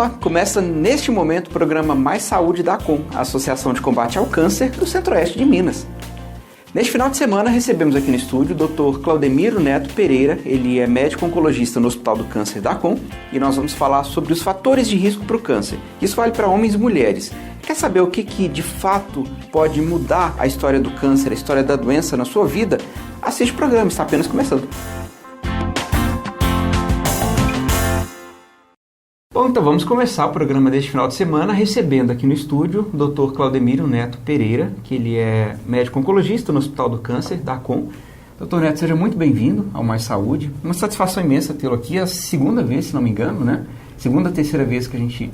Olá, começa neste momento o programa Mais Saúde da ACOM, a Associação de Combate ao Câncer do Centro-Oeste de Minas. Neste final de semana recebemos aqui no estúdio o Dr. Claudemiro Neto Pereira, ele é médico oncologista no Hospital do Câncer da ACOM e nós vamos falar sobre os fatores de risco para o câncer. Isso vale para homens e mulheres. Quer saber o que de fato pode mudar a história do câncer, a história da doença na sua vida? Assiste o programa, está apenas começando. Bom, então vamos começar o programa deste final de semana recebendo aqui no estúdio o Dr. Claudemiro Neto Pereira, que ele é médico oncologista no Hospital do Câncer da ACOM. Dr. Neto, seja muito bem-vindo ao Mais Saúde. Uma satisfação imensa tê-lo aqui, a segunda vez, se não me engano, né? Segunda, terceira vez que a gente...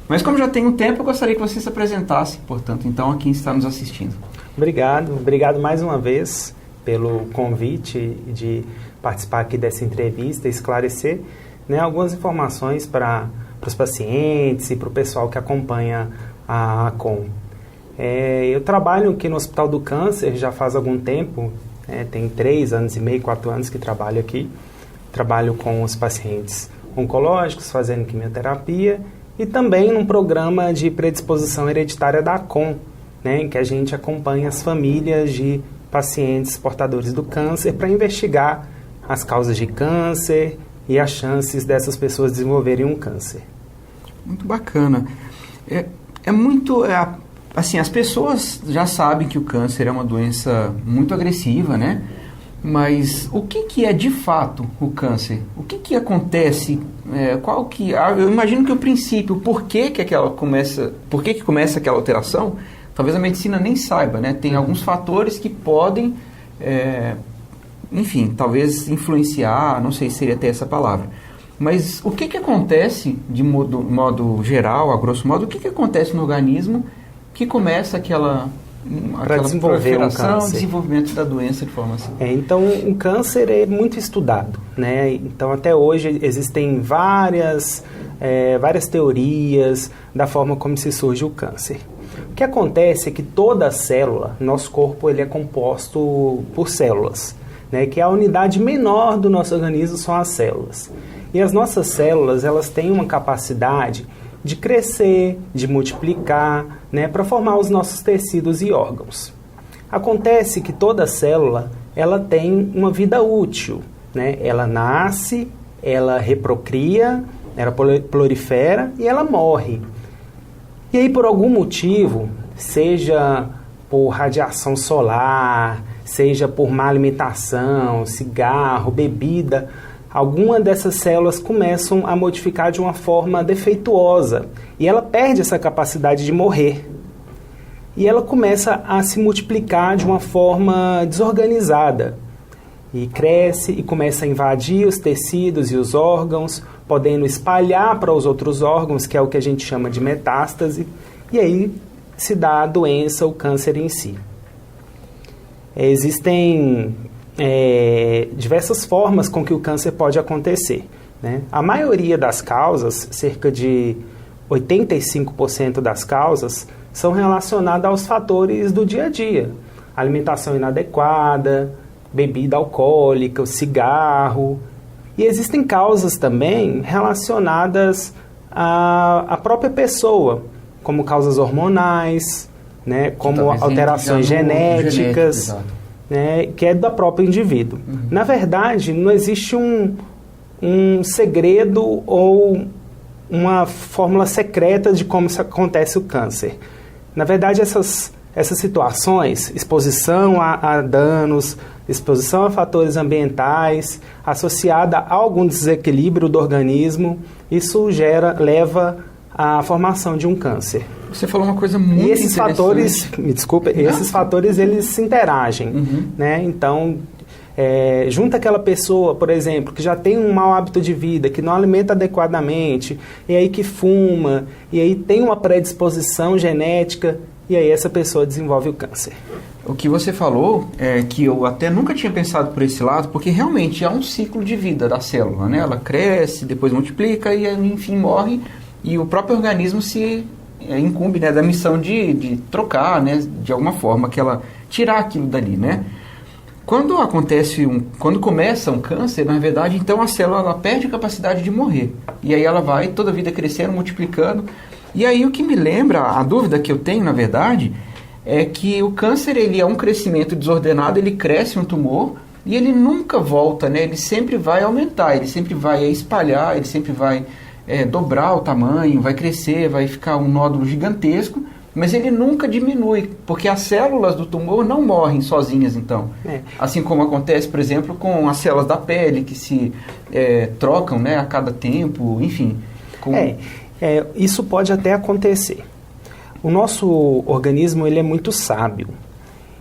Mas como já tem um tempo, eu gostaria que você se apresentasse, portanto, então, a quem está nos assistindo. Obrigado mais uma vez pelo convite de participar aqui dessa entrevista e esclarecer, né, algumas informações para os pacientes e para o pessoal que acompanha a ACOM. Eu trabalho aqui no Hospital do Câncer já faz algum tempo, tem 3 anos e meio, 4 anos que trabalho aqui. Trabalho com os pacientes oncológicos, fazendo quimioterapia e também num programa de predisposição hereditária da ACOM, né, em que a gente acompanha as famílias de pacientes portadores do câncer para investigar as causas de câncer e as chances dessas pessoas desenvolverem um câncer. Muito bacana. Assim, as pessoas já sabem que o câncer é uma doença muito agressiva, né? Mas o que é de fato o câncer? O que acontece? Eu imagino que o princípio, por que começa aquela alteração, talvez a medicina nem saiba, né? Tem alguns fatores que podem, talvez influenciar, não sei se seria até essa palavra. Mas o que acontece, de modo geral, a grosso modo, o que acontece no organismo que começa aquela proliferação, desenvolvimento da doença de forma assim? Então, o câncer é muito estudado, né? Então, até hoje existem várias teorias da forma como se surge o câncer. O que acontece é que toda célula, nosso corpo, ele é composto por células, né? Que a unidade menor do nosso organismo são as células. E as nossas células, elas têm uma capacidade de crescer, de multiplicar, né, para formar os nossos tecidos e órgãos. Acontece que toda célula, ela tem uma vida útil, né? Ela nasce, ela reprocria, ela prolifera e ela morre. E aí, por algum motivo, seja por radiação solar, seja por má alimentação, cigarro, bebida, alguma dessas células começam a modificar de uma forma defeituosa e ela perde essa capacidade de morrer. E ela começa a se multiplicar de uma forma desorganizada e cresce e começa a invadir os tecidos e os órgãos, podendo espalhar para os outros órgãos, que é o que a gente chama de metástase, e aí se dá a doença, o câncer em si. Existem diversas formas com que o câncer pode acontecer, né? A maioria das causas, cerca de 85% das causas, são relacionadas aos fatores do dia a dia. Alimentação inadequada, bebida alcoólica, o cigarro. E existem causas também relacionadas à própria pessoa, como causas hormonais, né, como alterações genéticas, né, que é do próprio indivíduo. Uhum. Na verdade, não existe um segredo ou uma fórmula secreta de como acontece o câncer. Na verdade, essas situações, exposição a danos, exposição a fatores ambientais, associada a algum desequilíbrio do organismo, isso leva à formação de um câncer. Você falou uma coisa muito interessante. Esses fatores eles se interagem, né? Então, junta aquela pessoa, por exemplo, que já tem um mau hábito de vida, que não alimenta adequadamente, e aí que fuma, e aí tem uma predisposição genética, e aí essa pessoa desenvolve o câncer. O que você falou é que eu até nunca tinha pensado por esse lado, porque realmente há um ciclo de vida da célula, né? Ela cresce, depois multiplica e enfim morre, e o próprio organismo se incumbe, né, da missão de trocar, né, de alguma forma, tirar aquilo dali, né? Quando quando começa um câncer, na verdade, então a célula ela perde a capacidade de morrer. E aí ela vai toda a vida crescendo, multiplicando. E aí o que me lembra, a dúvida que eu tenho, na verdade, é que o câncer ele é um crescimento desordenado, ele cresce um tumor e ele nunca volta, né? Ele sempre vai aumentar, ele sempre vai espalhar, ele sempre vai dobrar o tamanho, vai crescer, vai ficar um nódulo gigantesco. Mas ele nunca diminui, porque as células do tumor não morrem sozinhas, então. Assim como acontece, por exemplo, com as células da pele, que se trocam, né, a cada tempo, enfim. Isso pode até acontecer. O nosso organismo ele é muito sábio.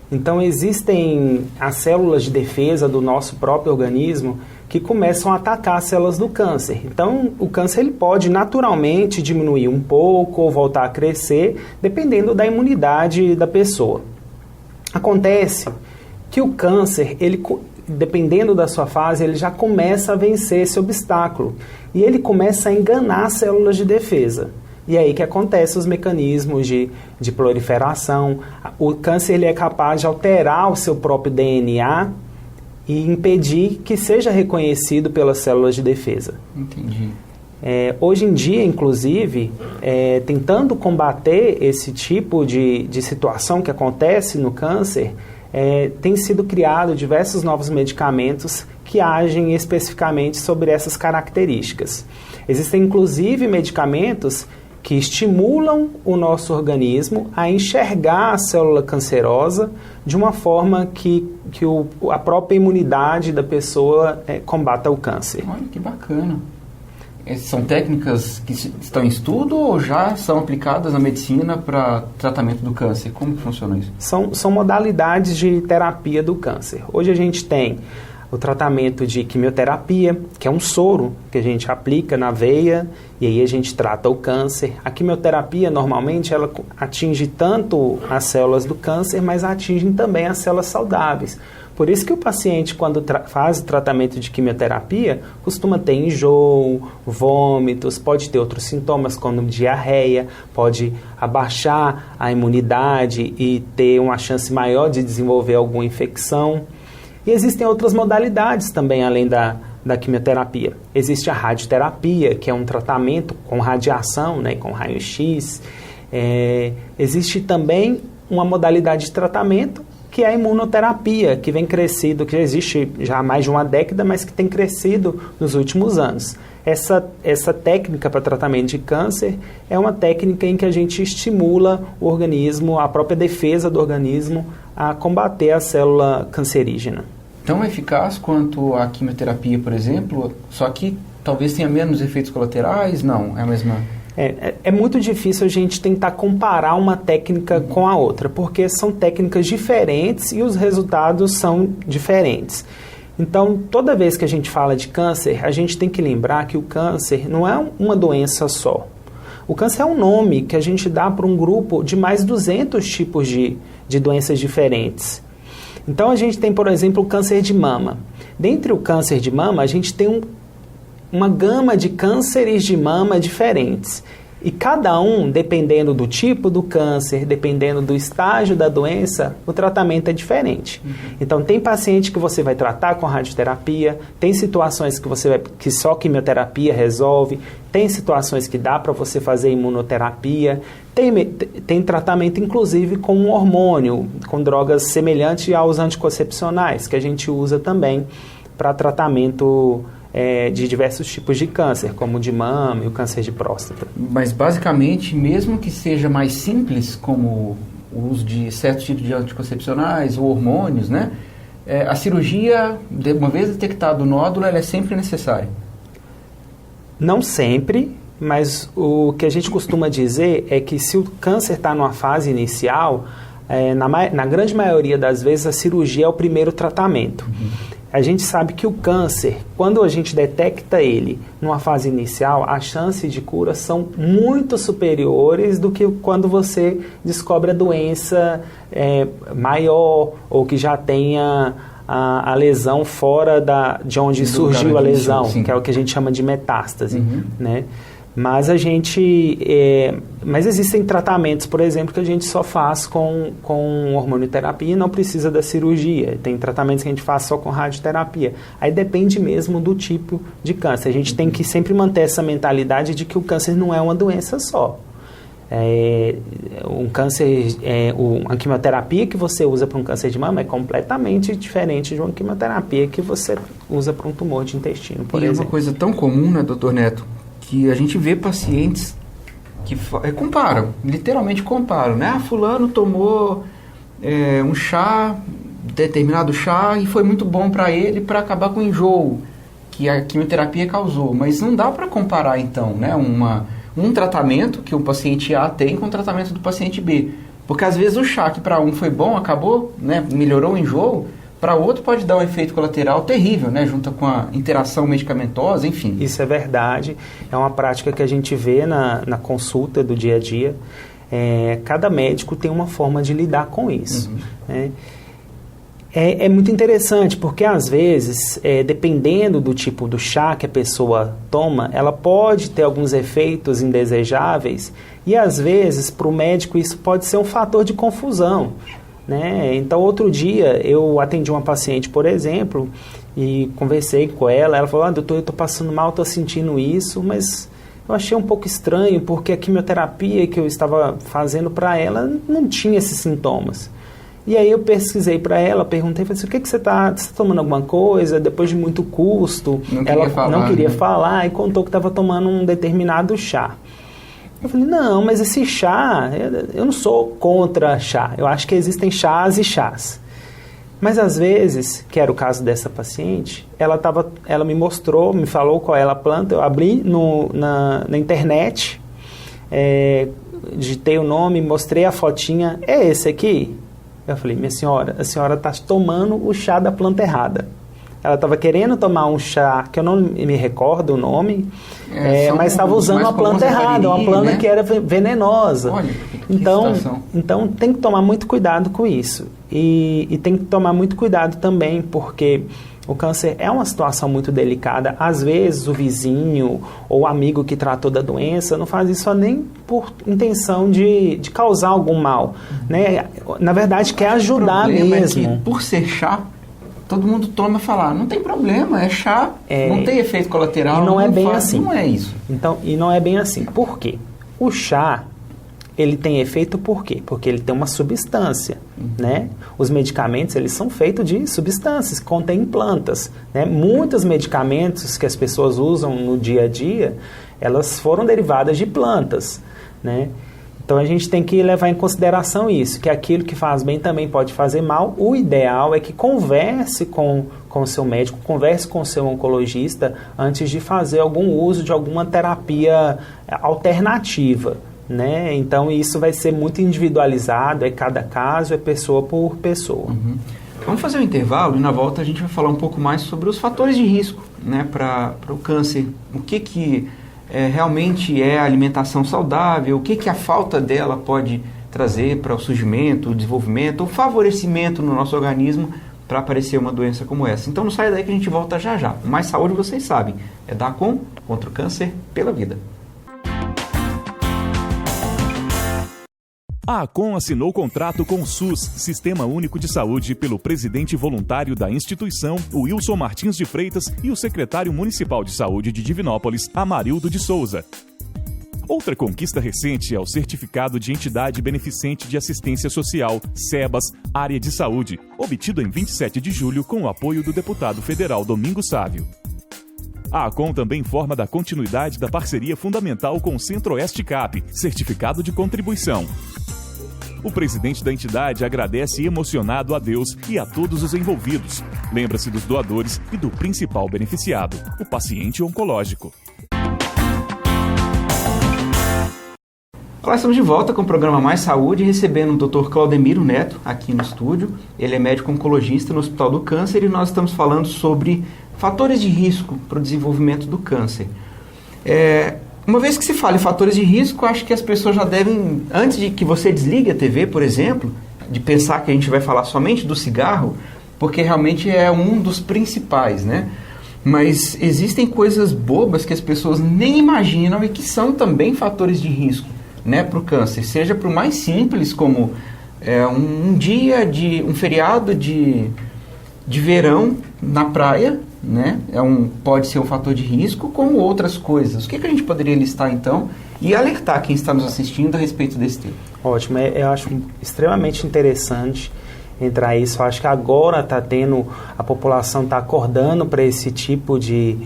Então, existem as células de defesa do nosso próprio organismo que começam a atacar as células do câncer. Então, o câncer ele pode naturalmente diminuir um pouco ou voltar a crescer, dependendo da imunidade da pessoa. Acontece que o câncer, ele, dependendo da sua fase, ele já começa a vencer esse obstáculo. E ele começa a enganar as células de defesa. E aí que acontecem os mecanismos de proliferação. O câncer ele é capaz de alterar o seu próprio DNA e impedir que seja reconhecido pelas células de defesa. Entendi. Hoje em dia, inclusive, tentando combater esse tipo de situação que acontece no câncer, tem sido criado diversos novos medicamentos que agem especificamente sobre essas características. Existem, inclusive, medicamentos que estimulam o nosso organismo a enxergar a célula cancerosa de uma forma que a própria imunidade da pessoa combata o câncer. Olha, que bacana. São técnicas que estão em estudo ou já são aplicadas na medicina para tratamento do câncer? Como funciona isso? São modalidades de terapia do câncer. Hoje a gente tem o tratamento de quimioterapia, que é um soro que a gente aplica na veia e aí a gente trata o câncer. A quimioterapia, normalmente, ela atinge tanto as células do câncer, mas atinge também as células saudáveis. Por isso que o paciente, quando faz o tratamento de quimioterapia, costuma ter enjoo, vômitos, pode ter outros sintomas como diarreia, pode abaixar a imunidade e ter uma chance maior de desenvolver alguma infecção. E existem outras modalidades também, além da quimioterapia. Existe a radioterapia, que é um tratamento com radiação, né, com raio-x. Existe também uma modalidade de tratamento, que é a imunoterapia, que vem crescido, que existe já há mais de uma década, mas que tem crescido nos últimos anos. Essa técnica para tratamento de câncer é uma técnica em que a gente estimula o organismo, a própria defesa do organismo, a combater a célula cancerígena. Tão eficaz quanto a quimioterapia, por exemplo, só que talvez tenha menos efeitos colaterais? Não, é a mesma... É muito difícil a gente tentar comparar uma técnica com a outra, porque são técnicas diferentes e os resultados são diferentes. Então, toda vez que a gente fala de câncer, a gente tem que lembrar que o câncer não é uma doença só. O câncer é um nome que a gente dá para um grupo de mais 200 tipos de doenças diferentes. Então, a gente tem, por exemplo, o câncer de mama. Dentre o câncer de mama, a gente tem uma gama de cânceres de mama diferentes. E cada um, dependendo do tipo do câncer, dependendo do estágio da doença, o tratamento é diferente. Então, tem paciente que você vai tratar com radioterapia, tem situações que só quimioterapia resolve, tem situações que dá para você fazer imunoterapia, tem tratamento inclusive com um hormônio, com drogas semelhantes aos anticoncepcionais, que a gente usa também para tratamento de diversos tipos de câncer, como o de mama e o câncer de próstata. Mas basicamente, mesmo que seja mais simples, como o uso de certos tipos de anticoncepcionais ou hormônios, né, a cirurgia, uma vez detectado o nódulo, ela é sempre necessária? Não sempre, mas o que a gente costuma dizer é que se o câncer está numa fase inicial, na grande maioria das vezes a cirurgia é o primeiro tratamento. A gente sabe que o câncer, quando a gente detecta ele numa fase inicial, as chances de cura são muito superiores do que quando você descobre a doença maior ou que já tenha a lesão fora de onde surgiu a lesão, que é o que a gente chama de metástase, né? Mas mas existem tratamentos, por exemplo, que a gente só faz com hormonioterapia e não precisa da cirurgia. Tem tratamentos que a gente faz só com radioterapia. Aí depende mesmo do tipo de câncer. A gente tem que sempre manter essa mentalidade de que o câncer não é uma doença só. Um câncer, a quimioterapia que você usa para um câncer de mama é completamente diferente de uma quimioterapia que você usa para um tumor de intestino, por exemplo. É uma coisa tão comum, né, doutor Neto, que a gente vê pacientes que comparam, literalmente comparam, né? Fulano tomou um chá, determinado chá, e foi muito bom para ele para acabar com o enjoo que a quimioterapia causou. Mas não dá para comparar, então, né, um tratamento que o paciente A tem com o tratamento do paciente B. Porque às vezes o chá que para um foi bom, acabou, né, melhorou o enjoo, para outro pode dar um efeito colateral terrível, né, junto com a interação medicamentosa, enfim. Isso é verdade, é uma prática que a gente vê na consulta do dia a dia. Cada médico tem uma forma de lidar com isso. Né? É muito interessante, porque às vezes, dependendo do tipo do chá que a pessoa toma, ela pode ter alguns efeitos indesejáveis e às vezes para o médico isso pode ser um fator de confusão. Né? Então, outro dia eu atendi uma paciente, por exemplo, e conversei com ela falou, doutor, eu estou passando mal, estou sentindo isso, mas eu achei um pouco estranho, porque a quimioterapia que eu estava fazendo para ela não tinha esses sintomas. E aí eu pesquisei para ela, perguntei, falei assim, o que você está tomando alguma coisa? Depois de muito custo, ela não queria falar e contou que estava tomando um determinado chá. Eu falei, não, mas esse chá, eu não sou contra chá, eu acho que existem chás e chás. Mas às vezes, que era o caso dessa paciente, ela me mostrou, me falou qual era a planta, eu abri na internet, digitei o nome, mostrei a fotinha, é esse aqui? Eu falei, minha senhora, a senhora está tomando o chá da planta errada. Ela estava querendo tomar um chá, que eu não me recordo o nome, mas estava usando a planta errada, uma planta, né, que era venenosa. Olha, então tem que tomar muito cuidado com isso. E tem que tomar muito cuidado também, porque o câncer é uma situação muito delicada. Às vezes o vizinho ou o amigo que tratou da doença não faz isso nem por intenção de causar algum mal. Né? Na verdade, quer ajudar mesmo. É que, por ser chá, todo mundo toma e fala, não tem problema, é chá, não tem efeito colateral. E não é bem assim. Não é isso. Então, e não é bem assim. Por quê? O chá, ele tem efeito por quê? Porque ele tem uma substância, né? Os medicamentos, eles são feitos de substâncias, contêm plantas, né? Muitos medicamentos que as pessoas usam no dia a dia, elas foram derivadas de plantas, né? Então, a gente tem que levar em consideração isso, que aquilo que faz bem também pode fazer mal. O ideal é que converse com o seu médico, converse com o seu oncologista antes de fazer algum uso de alguma terapia alternativa. Né? Então, isso vai ser muito individualizado, cada caso, é pessoa por pessoa. Vamos fazer um intervalo e na volta a gente vai falar um pouco mais sobre os fatores de risco, né, para o câncer. O que realmente é a alimentação saudável, o que a falta dela pode trazer para o surgimento, o desenvolvimento, o favorecimento no nosso organismo para aparecer uma doença como essa. Então não saia daí que a gente volta já já. Mais saúde, vocês sabem, é da ACOM contra o câncer pela vida. A ACOM assinou contrato com o SUS, Sistema Único de Saúde, pelo presidente voluntário da instituição, Wilson Martins de Freitas, e o secretário municipal de saúde de Divinópolis, Amarildo de Souza. Outra conquista recente é o Certificado de Entidade Beneficente de Assistência Social, SEBAS, Área de Saúde, obtido em 27 de julho com o apoio do deputado federal Domingos Sávio. A ACOM também forma da continuidade da parceria fundamental com o Centro-Oeste CAP, certificado de contribuição. O presidente da entidade agradece emocionado a Deus e a todos os envolvidos. Lembra-se dos doadores e do principal beneficiado, o paciente oncológico. Olá, estamos de volta com o programa Mais Saúde, recebendo o Dr. Claudemiro Neto aqui no estúdio. Ele é médico oncologista no Hospital do Câncer e nós estamos falando sobre fatores de risco para o desenvolvimento do câncer. Uma vez que se fala em fatores de risco, acho que as pessoas já devem, antes de que você desligue a TV, por exemplo, de pensar que a gente vai falar somente do cigarro, porque realmente é um dos principais, né? Mas existem coisas bobas que as pessoas nem imaginam e que são também fatores de risco, né, para o câncer. Seja para o mais simples, como um feriado de verão na praia, né, pode ser um fator de risco, como outras coisas. O que a gente poderia listar, então, e alertar quem está nos assistindo a respeito desse tema? Ótimo, eu acho extremamente interessante entrar isso. Eu acho que agora a população está acordando para esse tipo de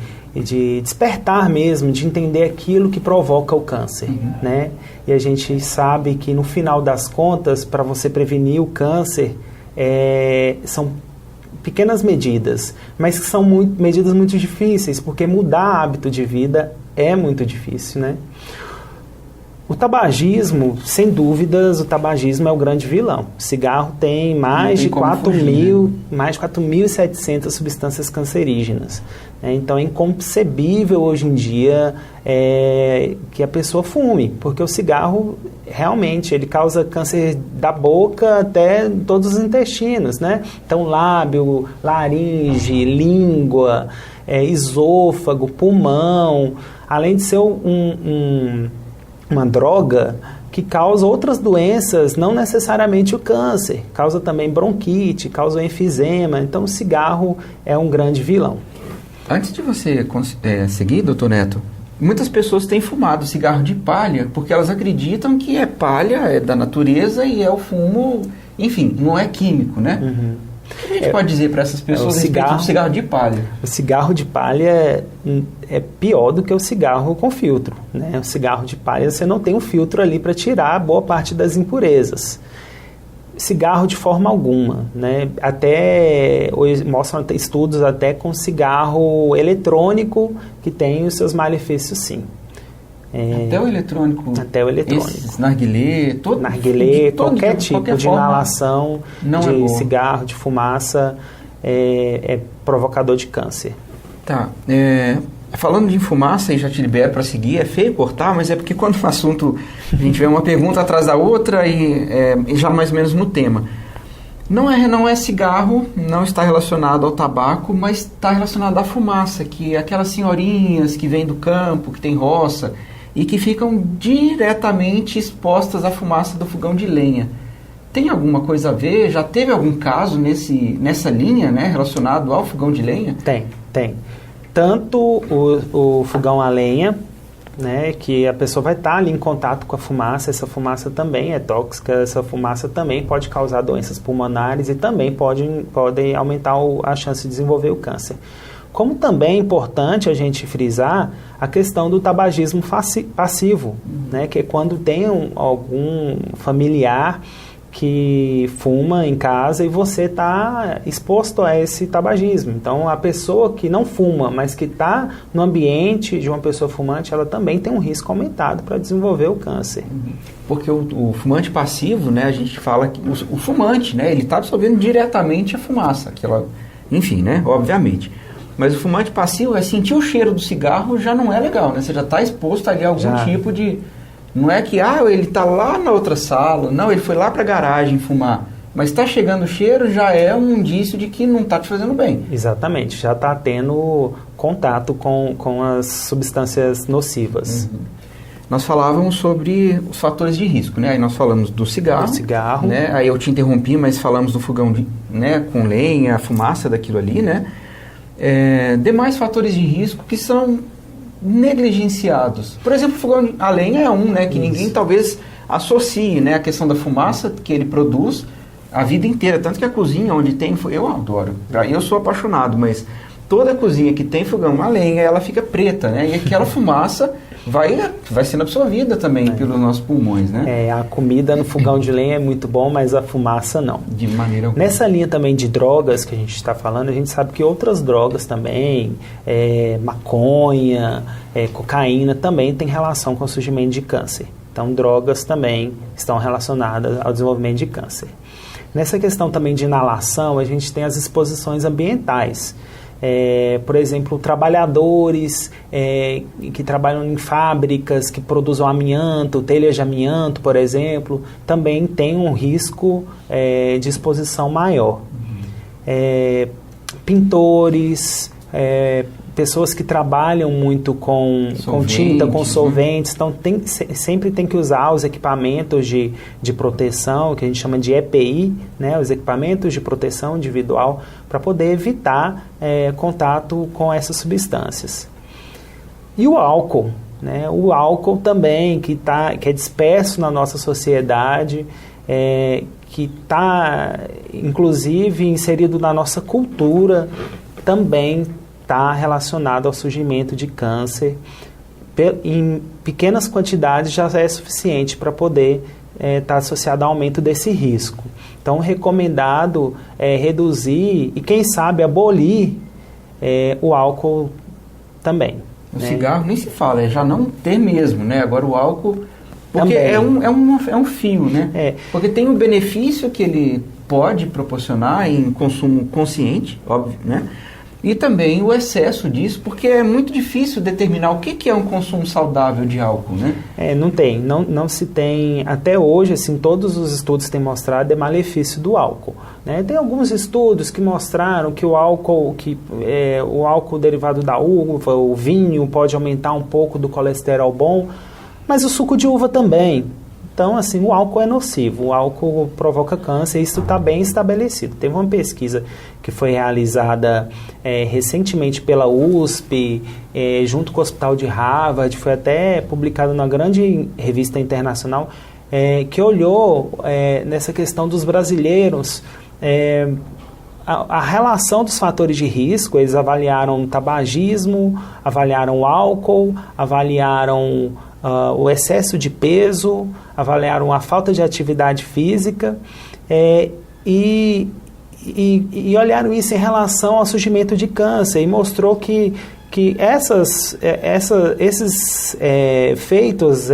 despertar mesmo, de entender aquilo que provoca o câncer, né? E a gente sabe que no final das contas, para você prevenir o câncer, são pequenas medidas, mas que são medidas muito difíceis, porque mudar hábito de vida é muito difícil, né? O tabagismo, sem dúvidas, é o grande vilão. O cigarro tem mais de 4.700 substâncias cancerígenas. Então é inconcebível hoje em dia que a pessoa fume, porque o cigarro realmente ele causa câncer da boca até todos os intestinos, né? Então lábio, laringe, língua, esôfago, pulmão, além de ser uma droga que causa outras doenças, não necessariamente o câncer, causa também bronquite, causa enfisema. Então o cigarro é um grande vilão. Antes de você seguir, doutor Neto, muitas pessoas têm fumado cigarro de palha porque elas acreditam que palha, é da natureza e é o fumo, enfim, não é químico, né? O que a gente pode dizer para essas pessoas a respeito do cigarro de palha? O cigarro de palha é pior do que o cigarro com filtro, né? O cigarro de palha você não tem um filtro ali para tirar boa parte das impurezas. Cigarro de forma alguma, né? Até hoje mostram estudos até com cigarro eletrônico que tem os seus malefícios, sim. Até o eletrônico? Até o eletrônico. Narguilé, qualquer tipo de inalação de cigarro, de fumaça é provocador de câncer. Tá. Falando de fumaça, e já te libero para seguir, é feio cortar, mas é porque quando o assunto, a gente vê uma pergunta atrás da outra e já mais ou menos no tema. Não é cigarro, não está relacionado ao tabaco, mas está relacionado à fumaça, que é aquelas senhorinhas que vêm do campo, que tem roça, e que ficam diretamente expostas à fumaça do fogão de lenha. Tem alguma coisa a ver? Já teve algum caso nessa linha, né, relacionado ao fogão de lenha? Tem. Tanto o fogão a lenha, né, que a pessoa vai estar ali em contato com a fumaça, essa fumaça também é tóxica, essa fumaça também pode causar doenças pulmonares e também pode aumentar a chance de desenvolver o câncer. Como também é importante a gente frisar a questão do tabagismo passivo, né, que é quando tem algum familiar que fuma em casa e você está exposto a esse tabagismo. Então, a pessoa que não fuma, mas que está no ambiente de uma pessoa fumante, ela também tem um risco aumentado para desenvolver o câncer. Porque o fumante passivo, né, a gente fala que o fumante, né, ele está absorvendo diretamente a fumaça, enfim, né, obviamente. Mas o fumante passivo é sentir o cheiro do cigarro, já não é legal, né? Você já está exposto ali a algum tipo de... Não é que ele está lá na outra sala, não, ele foi lá para a garagem fumar. Mas está chegando o cheiro, já é um indício de que não está te fazendo bem. Exatamente, já está tendo contato com as substâncias nocivas. Nós falávamos sobre os fatores de risco, né? Aí nós falamos do cigarro. Né? Aí eu te interrompi, mas falamos do fogão né, com lenha, a fumaça daquilo ali, né? Demais fatores de risco que são negligenciados. Por exemplo, o fogão a lenha é né, que ninguém talvez associe, né, a questão da fumaça que ele produz a vida inteira. Tanto que a cozinha onde tem... Eu adoro. Eu sou apaixonado, mas toda cozinha que tem fogão a lenha, ela fica preta, né? E aquela fumaça vai sendo absorvida também pelos nossos pulmões, né? A comida no fogão de lenha é muito bom, mas a fumaça não. De maneira alguma. Nessa linha também de drogas que a gente está falando, a gente sabe que outras drogas também, maconha, cocaína, também tem relação com o surgimento de câncer. Então, drogas também estão relacionadas ao desenvolvimento de câncer. Nessa questão também de inalação, a gente tem as exposições ambientais. Por exemplo, trabalhadores que trabalham em fábricas que produzem amianto, telhas de amianto, por exemplo, também tem um risco de exposição maior. Pintores, pessoas que trabalham muito com tinta, com solventes, então sempre tem que usar os equipamentos de proteção, que a gente chama de EPI, né, os equipamentos de proteção individual, para poder evitar contato com essas substâncias. E o álcool, né, o álcool também, que é disperso na nossa sociedade, que está, inclusive, inserido na nossa cultura, também está relacionado ao surgimento de câncer. Em pequenas quantidades já é suficiente para poder estar associado ao aumento desse risco. Então, recomendado é reduzir e, quem sabe, abolir o álcool também. O cigarro nem se fala, é já não ter mesmo, né? Agora o álcool... Porque é um fio, né? Porque tem o benefício que ele pode proporcionar em consumo consciente, óbvio, né? E também o excesso disso, porque é muito difícil determinar o que é um consumo saudável de álcool, né? Não se tem, até hoje, assim, todos os estudos têm mostrado o malefício do álcool, né? Tem alguns estudos que mostraram que o álcool derivado da uva, o vinho, pode aumentar um pouco do colesterol bom, mas o suco de uva também. Então, assim, o álcool é nocivo, o álcool provoca câncer, isso está bem estabelecido. Teve uma pesquisa que foi realizada recentemente pela USP, junto com o Hospital de Harvard, foi até publicado numa grande revista internacional, que olhou nessa questão dos brasileiros, a relação dos fatores de risco. Eles avaliaram o tabagismo, avaliaram o álcool, avaliaram o excesso de peso, avaliaram a falta de atividade física e olharam isso em relação ao surgimento de câncer, e mostrou que esses efeitos,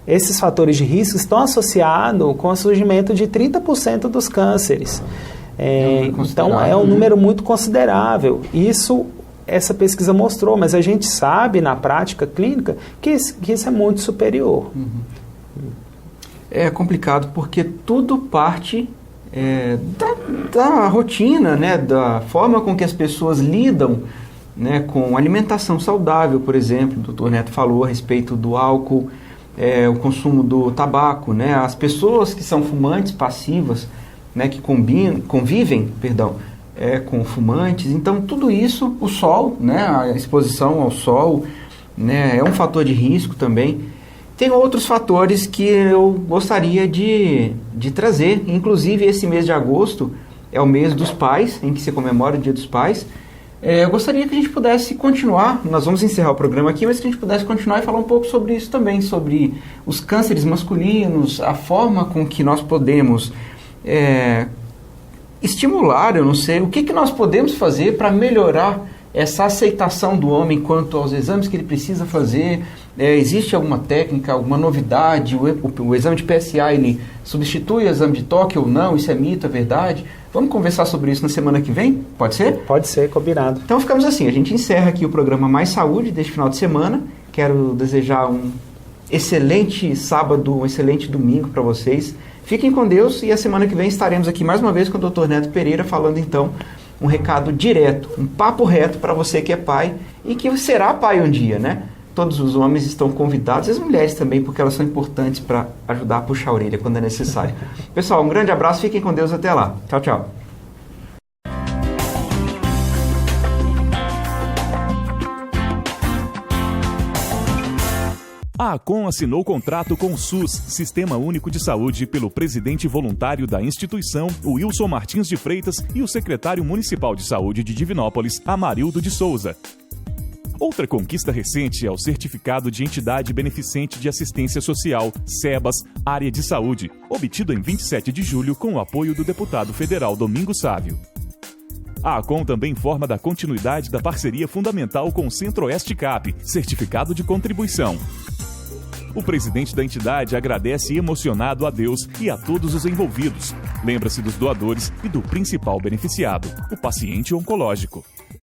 esses fatores de risco estão associados com o surgimento de 30% dos cânceres. Então é um número muito considerável. Essa pesquisa mostrou, mas a gente sabe na prática clínica que isso é muito superior. É complicado porque tudo parte da rotina, né, da forma com que as pessoas lidam, né, com alimentação saudável, por exemplo. O Dr. Neto falou a respeito do álcool, o consumo do tabaco, né, as pessoas que são fumantes passivas, né, que convivem com fumantes. Então, tudo isso, o sol, né, a exposição ao sol, né, é um fator de risco também. Tem outros fatores que eu gostaria de trazer. Inclusive, esse mês de agosto é o mês dos pais, em que se comemora o Dia dos Pais. Eu gostaria que a gente pudesse continuar, nós vamos encerrar o programa aqui, mas que a gente pudesse continuar e falar um pouco sobre isso também, sobre os cânceres masculinos, a forma com que nós podemos estimular, eu não sei, o que nós podemos fazer para melhorar essa aceitação do homem quanto aos exames que ele precisa fazer. Existe alguma técnica, alguma novidade? O exame de PSA, ele substitui o exame de toque ou não? Isso é mito, é verdade? Vamos conversar sobre isso na semana que vem? Pode ser? Pode ser, combinado. Então ficamos assim, a gente encerra aqui o programa Mais Saúde deste final de semana. Quero desejar um excelente sábado, um excelente domingo para vocês. Fiquem com Deus, e a semana que vem estaremos aqui mais uma vez com o Dr. Neto Pereira, falando então um recado direto, um papo reto para você que é pai e que será pai um dia, né? Todos os homens estão convidados, as mulheres também, porque elas são importantes para ajudar a puxar a orelha quando é necessário. Pessoal, um grande abraço, fiquem com Deus, até lá. Tchau, tchau. A ACOM assinou contrato com o SUS, Sistema Único de Saúde, pelo presidente voluntário da instituição, o Wilson Martins de Freitas, e o secretário municipal de saúde de Divinópolis, Amarildo de Souza. Outra conquista recente é o Certificado de Entidade Beneficente de Assistência Social, SEBAS, Área de Saúde, obtido em 27 de julho com o apoio do deputado federal Domingos Sávio. A ACOM também informa da continuidade da parceria fundamental com o Centro-Oeste CAP, certificado de contribuição. O presidente da entidade agradece emocionado a Deus e a todos os envolvidos. Lembra-se dos doadores e do principal beneficiado, o paciente oncológico.